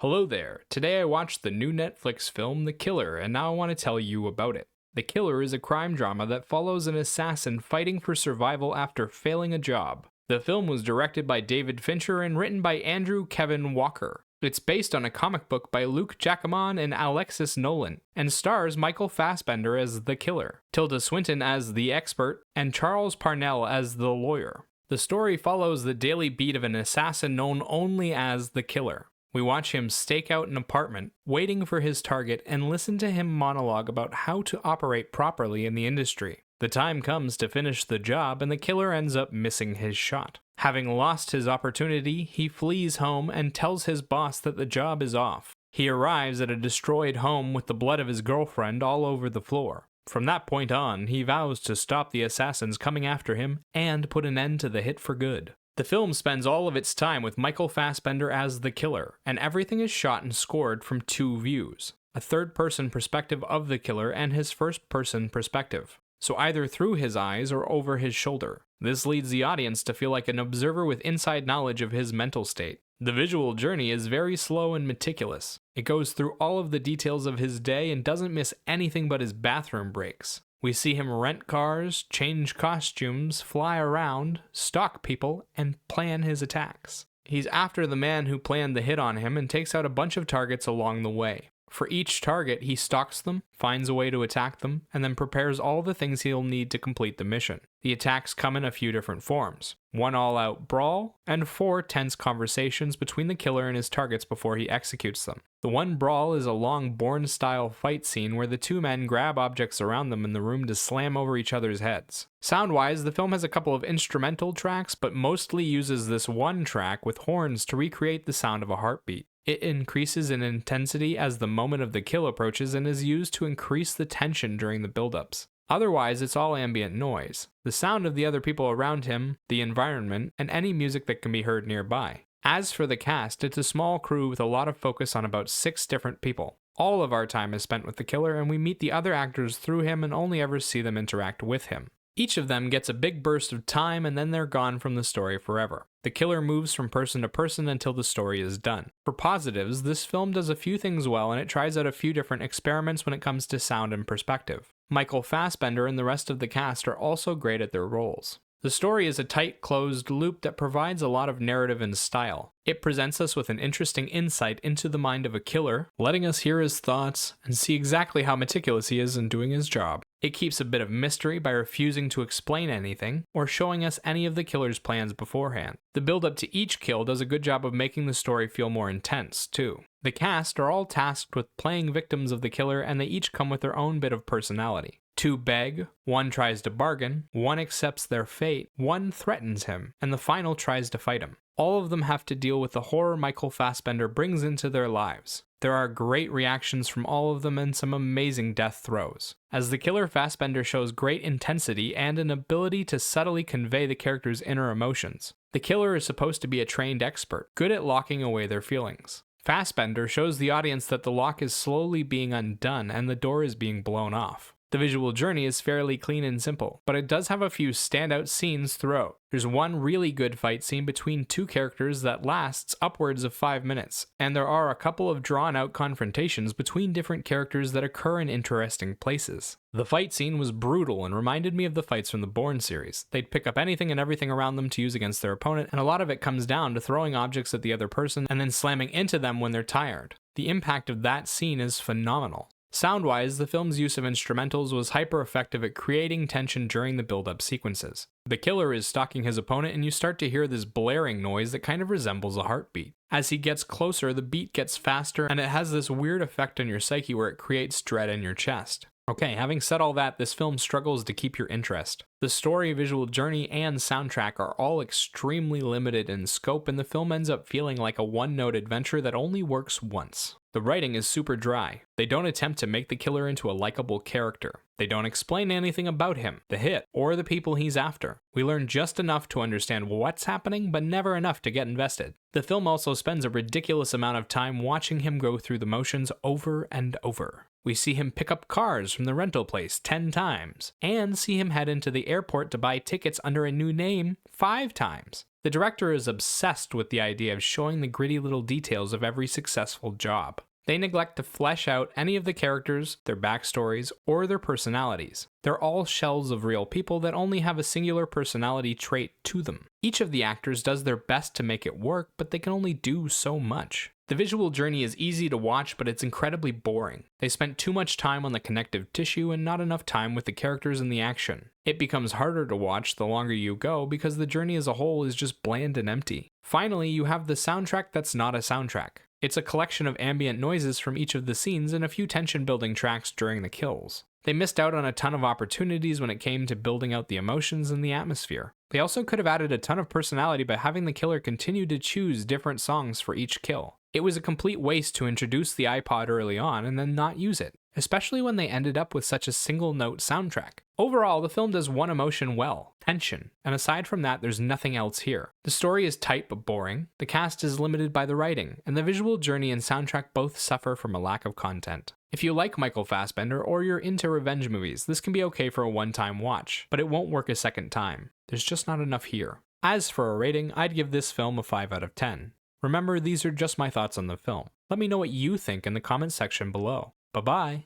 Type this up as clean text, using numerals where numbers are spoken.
Hello there. Today I watched the new Netflix film The Killer, and now I want to tell you about it. The Killer is a crime drama that follows an assassin fighting for survival after failing a job. The film was directed by David Fincher and written by Andrew Kevin Walker. It's based on a comic book by Luke Jacamon and Alexis Nolan, and stars Michael Fassbender as the killer, Tilda Swinton as the expert, and Charles Parnell as the lawyer. The story follows the daily beat of an assassin known only as the killer. We watch him stake out an apartment, waiting for his target, and listen to him monologue about how to operate properly in the industry. The time comes to finish the job, and the killer ends up missing his shot. Having lost his opportunity, he flees home and tells his boss that the job is off. He arrives at a destroyed home with the blood of his girlfriend all over the floor. From that point on, he vows to stop the assassins coming after him and put an end to the hit for good. The film spends all of its time with Michael Fassbender as the killer, and everything is shot and scored from two views: a third-person perspective of the killer and his first-person perspective, so either through his eyes or over his shoulder. This leads the audience to feel like an observer with inside knowledge of his mental state. The visual journey is very slow and meticulous. It goes through all of the details of his day and doesn't miss anything but his bathroom breaks. We see him rent cars, change costumes, fly around, stalk people, and plan his attacks. He's after the man who planned the hit on him and takes out a bunch of targets along the way. For each target, he stalks them, finds a way to attack them, and then prepares all the things he'll need to complete the mission. The attacks come in a few different forms: one all-out brawl, and 4 tense conversations between the killer and his targets before he executes them. The one brawl is a long Bourne-style fight scene where the two men grab objects around them in the room to slam over each other's heads. Sound-wise, the film has a couple of instrumental tracks, but mostly uses this one track with horns to recreate the sound of a heartbeat. It increases in intensity as the moment of the kill approaches and is used to increase the tension during the build-ups. Otherwise, it's all ambient noise, the sound of the other people around him, the environment, and any music that can be heard nearby. As for the cast, it's a small crew with a lot of focus on about 6 different people. All of our time is spent with the killer, and we meet the other actors through him and only ever see them interact with him. Each of them gets a big burst of time and then they're gone from the story forever. The killer moves from person to person until the story is done. For positives, this film does a few things well and it tries out a few different experiments when it comes to sound and perspective. Michael Fassbender and the rest of the cast are also great at their roles. The story is a tight, closed loop that provides a lot of narrative and style. It presents us with an interesting insight into the mind of a killer, letting us hear his thoughts and see exactly how meticulous he is in doing his job. It keeps a bit of mystery by refusing to explain anything or showing us any of the killer's plans beforehand. The build-up to each kill does a good job of making the story feel more intense, too. The cast are all tasked with playing victims of the killer, and they each come with their own bit of personality. 2 beg, 1 tries to bargain, 1 accepts their fate, 1 threatens him, and the final tries to fight him. All of them have to deal with the horror Michael Fassbender brings into their lives. There are great reactions from all of them and some amazing death throes. As the killer, Fassbender shows great intensity and an ability to subtly convey the character's inner emotions. The killer is supposed to be a trained expert, good at locking away their feelings. Fassbender shows the audience that the lock is slowly being undone and the door is being blown off. The visual journey is fairly clean and simple, but it does have a few standout scenes throughout. There's one really good fight scene between 2 characters that lasts upwards of 5 minutes, and there are a couple of drawn-out confrontations between different characters that occur in interesting places. The fight scene was brutal and reminded me of the fights from the Bourne series. They'd pick up anything and everything around them to use against their opponent, and a lot of it comes down to throwing objects at the other person and then slamming into them when they're tired. The impact of that scene is phenomenal. Sound-wise, the film's use of instrumentals was hyper-effective at creating tension during the build-up sequences. The killer is stalking his opponent and you start to hear this blaring noise that kind of resembles a heartbeat. As he gets closer, the beat gets faster and it has this weird effect on your psyche where it creates dread in your chest. Okay, having said all that, this film struggles to keep your interest. The story, visual journey, and soundtrack are all extremely limited in scope, and the film ends up feeling like a one-note adventure that only works once. The writing is super dry. They don't attempt to make the killer into a likable character. They don't explain anything about him, the hit, or the people he's after. We learn just enough to understand what's happening, but never enough to get invested. The film also spends a ridiculous amount of time watching him go through the motions over and over. We see him pick up cars from the rental place 10 times, and see him head into the airport to buy tickets under a new name 5 times. The director is obsessed with the idea of showing the gritty little details of every successful job. They neglect to flesh out any of the characters, their backstories, or their personalities. They're all shells of real people that only have a singular personality trait to them. Each of the actors does their best to make it work, but they can only do so much. The visual journey is easy to watch, but it's incredibly boring. They spent too much time on the connective tissue and not enough time with the characters and the action. It becomes harder to watch the longer you go because the journey as a whole is just bland and empty. Finally, you have the soundtrack that's not a soundtrack. It's a collection of ambient noises from each of the scenes and a few tension-building tracks during the kills. They missed out on a ton of opportunities when it came to building out the emotions and the atmosphere. They also could have added a ton of personality by having the killer continue to choose different songs for each kill. It was a complete waste to introduce the iPod early on and then not use it, especially when they ended up with such a single-note soundtrack. Overall, the film does one emotion well, tension, and aside from that, there's nothing else here. The story is tight but boring, the cast is limited by the writing, and the visual journey and soundtrack both suffer from a lack of content. If you like Michael Fassbender or you're into revenge movies, this can be okay for a one-time watch, but it won't work a second time. There's just not enough here. As for a rating, I'd give this film a 5 out of 10. Remember, these are just my thoughts on the film. Let me know what you think in the comments section below. Bye-bye!